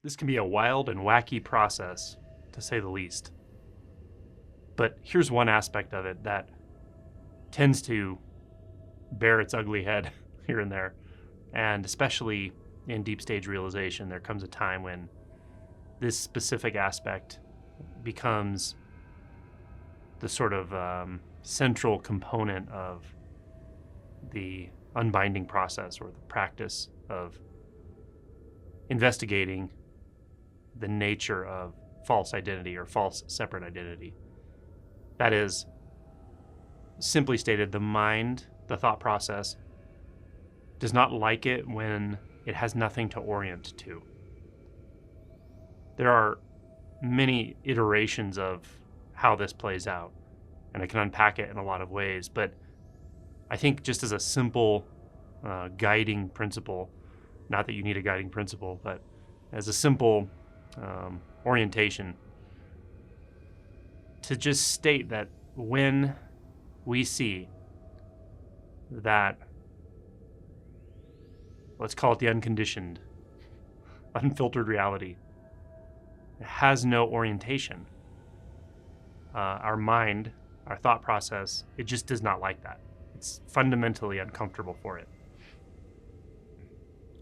This can be a wild and wacky process, to say the least. But here's one aspect of it that tends to bear its ugly head here and there. And especially in deep stage realization, there comes a time when this specific aspect becomes the sort of central component of the unbinding process or the practice of investigating the nature of false identity or false separate identity. That is, simply stated, the mind, the thought process, does not like it when it has nothing to orient to. There are many iterations of how this plays out, and I can unpack it in a lot of ways, but I think just as a simple guiding principle, not that you need a guiding principle, but as a simple orientation, to just state that when we see that, let's call it the unconditioned, unfiltered reality, has no orientation, our mind, our thought process, it just does not like that. It's fundamentally uncomfortable for it.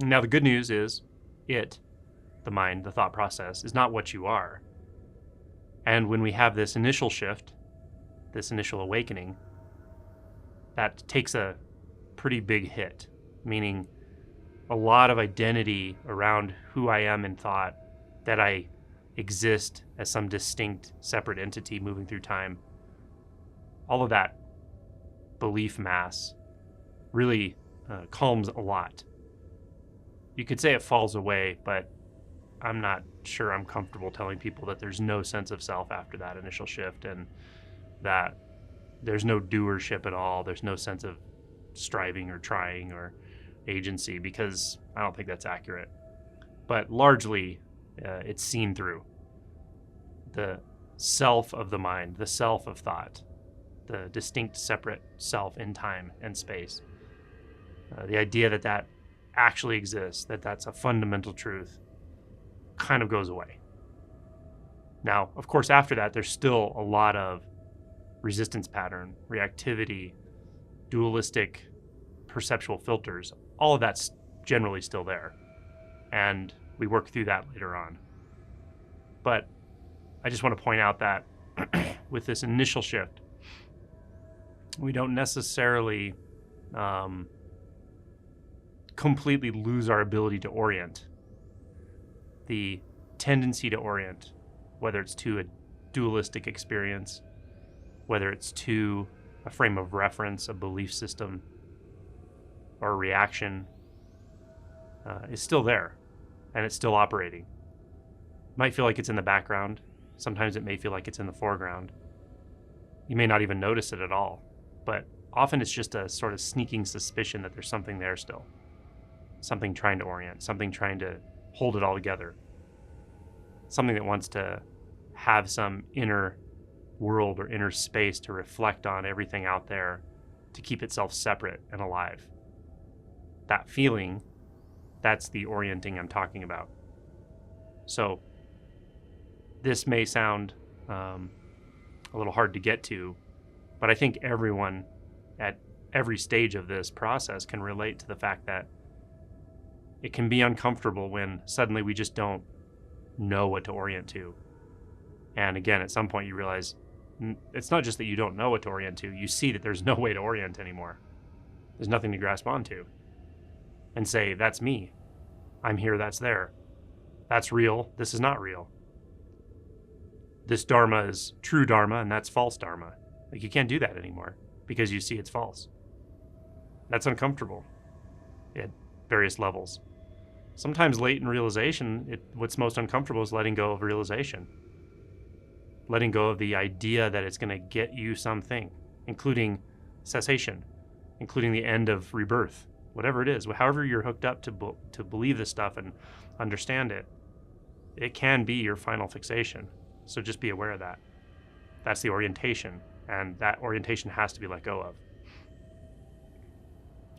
Now, the good news is the mind, the thought process, is not what you are. And when we have this initial shift, this initial awakening, that takes a pretty big hit, meaning a lot of identity around who I am in thought, that I exist as some distinct, separate entity moving through time. All of that belief mass really calms a lot. You could say it falls away, but I'm not sure I'm comfortable telling people that there's no sense of self after that initial shift and that there's no doership at all. There's no sense of striving or trying or agency, because I don't think that's accurate. But largely, it's seen through the self of the mind, the self of thought, the distinct separate self in time and space. The idea that that actually exists, that that's a fundamental truth, kind of goes away. Now, of course, after that, there's still a lot of resistance pattern, reactivity, dualistic perceptual filters. All of that's generally still there. And we work through that later on. But I just want to point out that with this initial shift, we don't necessarily completely lose our ability to orient. The tendency to orient, whether it's to a dualistic experience, whether it's to a frame of reference, a belief system, or a reaction, is still there, and it's still operating. It might feel like it's in the background. Sometimes it may feel like it's in the foreground. You may not even notice it at all, but often it's just a sort of sneaking suspicion that there's something there still, something trying to orient, something trying to hold it all together, something that wants to have some inner world or inner space to reflect on everything out there, to keep itself separate and alive. That feeling, that's the orienting I'm talking about. So this may sound a little hard to get to, but I think everyone at every stage of this process can relate to the fact that it can be uncomfortable when suddenly we just don't know what to orient to. And again, at some point you realize it's not just that you don't know what to orient to, you see that there's no way to orient anymore. There's nothing to grasp onto and say, that's me. I'm here, that's there. That's real, this is not real. This dharma is true dharma and that's false dharma. Like, you can't do that anymore because you see it's false. That's uncomfortable at various levels. Sometimes late in realization, what's most uncomfortable is letting go of realization. Letting go of the idea that it's going to get you something, including cessation, including the end of rebirth, whatever it is. However you're hooked up to believe this stuff and understand it, it can be your final fixation. So just be aware of that. That's the orientation, and that orientation has to be let go of.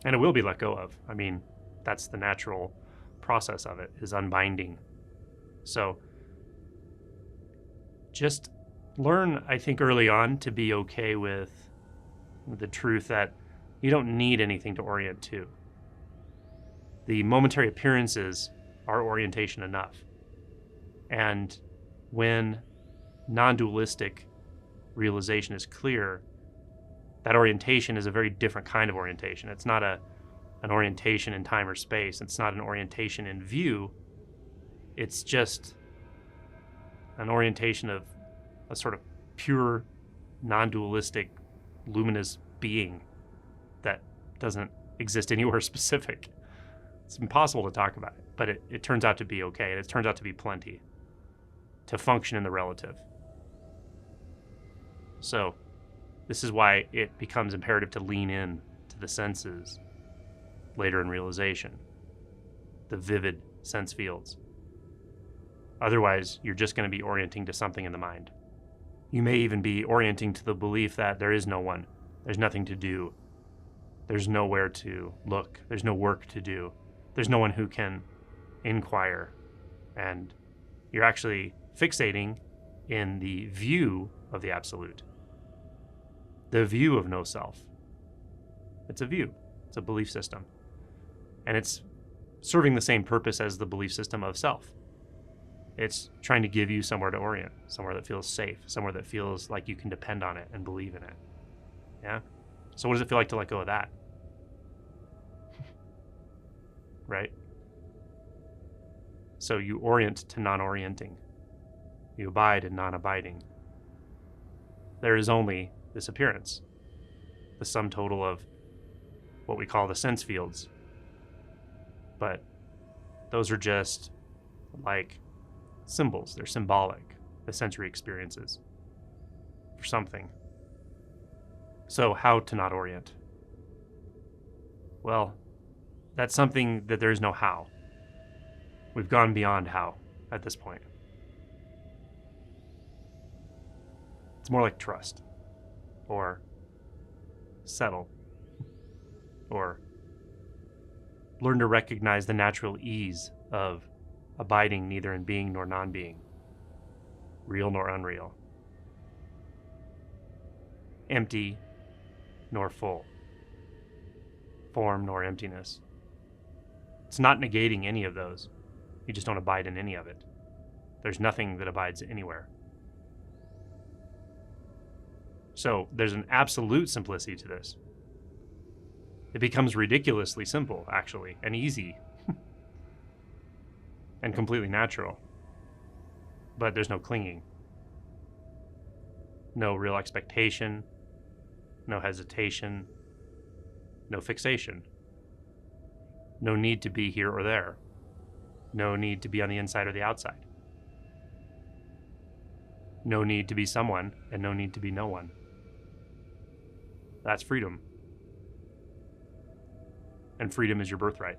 And it will be let go of. I mean, that's the natural process of it, is unbinding. So just learn, I think, early on to be okay with the truth that you don't need anything to orient to. The momentary appearances are orientation enough. And when non-dualistic realization is clear, that orientation is a very different kind of orientation. It's not an orientation in time or space. It's not an orientation in view. It's just an orientation of a sort of pure, non-dualistic, luminous being that doesn't exist anywhere specific. It's impossible to talk about it, but it turns out to be okay, and it turns out to be plenty to function in the relative. So this is why it becomes imperative to lean in to the senses later in realization, the vivid sense fields. Otherwise, you're just going to be orienting to something in the mind. You may even be orienting to the belief that there is no one, there's nothing to do, there's nowhere to look, there's no work to do, there's no one who can inquire, and you're actually fixating in the view of the absolute, the view of no self. It's a view, it's a belief system, and it's serving the same purpose as the belief system of self. It's trying to give you somewhere to orient, somewhere that feels safe, somewhere that feels like you can depend on it and believe in it. Yeah? So what does it feel like to let go of that? Right? So you orient to non-orienting. You abide in non-abiding. There is only this appearance, the sum total of what we call the sense fields. But those are just like symbols. They're symbolic, the sensory experiences for something. So how to not orient? Well, that's something that there is no how. We've gone beyond how at this point. It's more like trust, or settle, or learn to recognize the natural ease of abiding neither in being nor non-being, real nor unreal, empty nor full, form nor emptiness. It's not negating any of those. You just don't abide in any of it. There's nothing that abides anywhere. So there's an absolute simplicity to this. It becomes ridiculously simple, actually, and easy, and completely natural. But there's no clinging, no real expectation, no hesitation, no fixation, no need to be here or there, no need to be on the inside or the outside, no need to be someone, and no need to be no one. That's freedom. And freedom is your birthright.